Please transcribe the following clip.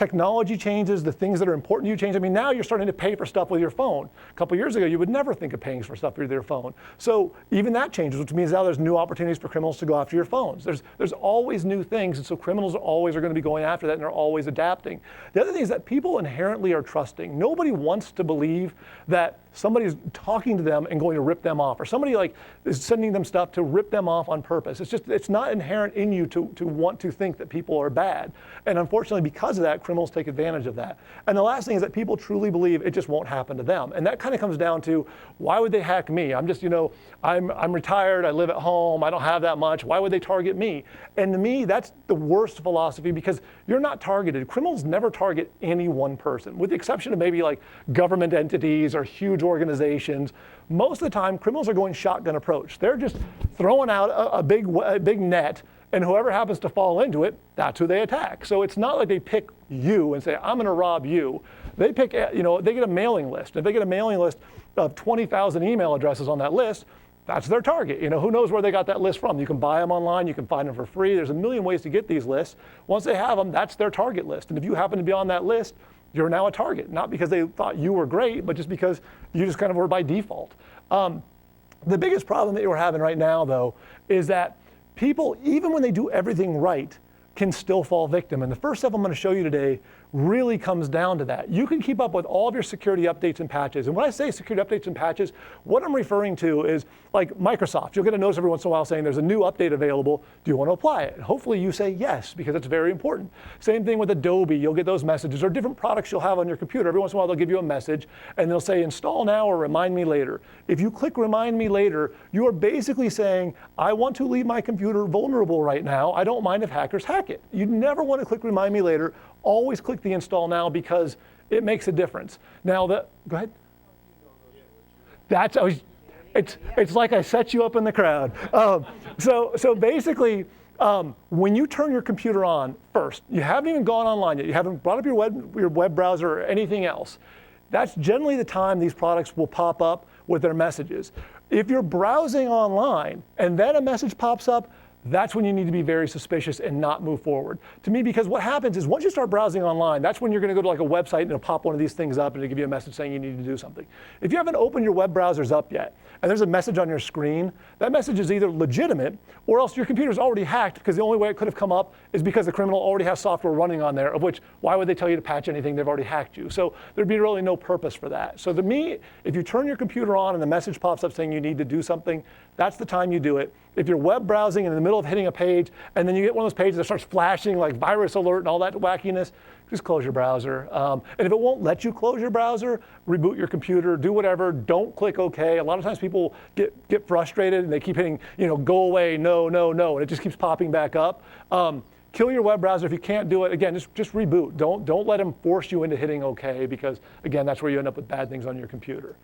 technology changes, the things that are important to you change. I mean, now you're starting to pay for stuff with your phone. A couple years ago, you would never think of paying for stuff with your phone. So even that changes, which means now there's new opportunities for criminals to go after your phones. There's always new things, and so criminals always are going to be going after that, and they're always adapting. The other thing is that people inherently are trusting. Nobody wants to believe that somebody's talking to them and going to rip them off, or somebody like is sending them stuff to rip them off on purpose. It's not inherent in you to want to think that people are bad. And unfortunately, because of that, criminals take advantage of that. And the last thing is that people truly believe it just won't happen to them. And that kind of comes down to, why would they hack me? I'm just, I'm retired, I live at home, I don't have that much. Why would they target me? And to me, that's the worst philosophy, because you're not targeted. Criminals never target any one person, with the exception of maybe like government entities or huge organizations. Most of the time, criminals are going shotgun approach. They're just throwing out a big net, and whoever happens to fall into it, that's who they attack. So it's not like they pick you and say, I'm going to rob you. They pick, they get a mailing list. If they get a mailing list of 20,000 email addresses on that list, that's their target. Who knows where they got that list from? You can buy them online, you can find them for free. There's a million ways to get these lists. Once they have them, that's their target list. And if you happen to be on that list, you're now a target, not because they thought you were great, but just because you just kind of were by default. The biggest problem that you're having right now, though, is that people, even when they do everything right, can still fall victim. And the first step I'm going to show you today really comes down to that. You can keep up with all of your security updates and patches. And when I say security updates and patches, what I'm referring to is like Microsoft. You'll get a notice every once in a while saying there's a new update available. Do you want to apply it? And hopefully you say yes, because it's very important. Same thing with Adobe. You'll get those messages, or different products you'll have on your computer. Every once in a while they'll give you a message and they'll say install now or remind me later. If you click remind me later, you are basically saying, I want to leave my computer vulnerable right now. I don't mind if hackers hack it. You never want to click remind me later. Always click the install now, because it makes a difference. Now, go ahead. It's like I set you up in the crowd. So basically, when you turn your computer on first, you haven't even gone online yet. You haven't brought up your web browser or anything else. That's generally the time these products will pop up with their messages. If you're browsing online and then a message pops up, that's when you need to be very suspicious and not move forward. To me, because what happens is once you start browsing online, that's when you're going to go to like a website and it'll pop one of these things up and it'll give you a message saying you need to do something. If you haven't opened your web browsers up yet, and there's a message on your screen, that message is either legitimate or else your computer's already hacked, because the only way it could have come up is because the criminal already has software running on there, of which, why would they tell you to patch anything? They've already hacked you. So there'd be really no purpose for that. So to me, if you turn your computer on and the message pops up saying you need to do something, that's the time you do it. If you're web browsing in the middle of hitting a page, and then you get one of those pages that starts flashing like virus alert and all that wackiness, just close your browser. And if it won't let you close your browser, reboot your computer, do whatever, don't click OK. A lot of times people get frustrated and they keep hitting, go away, no, no, no, and it just keeps popping back up. Kill your web browser. If you can't do it, again, just reboot. Don't let them force you into hitting OK, because again, that's where you end up with bad things on your computer.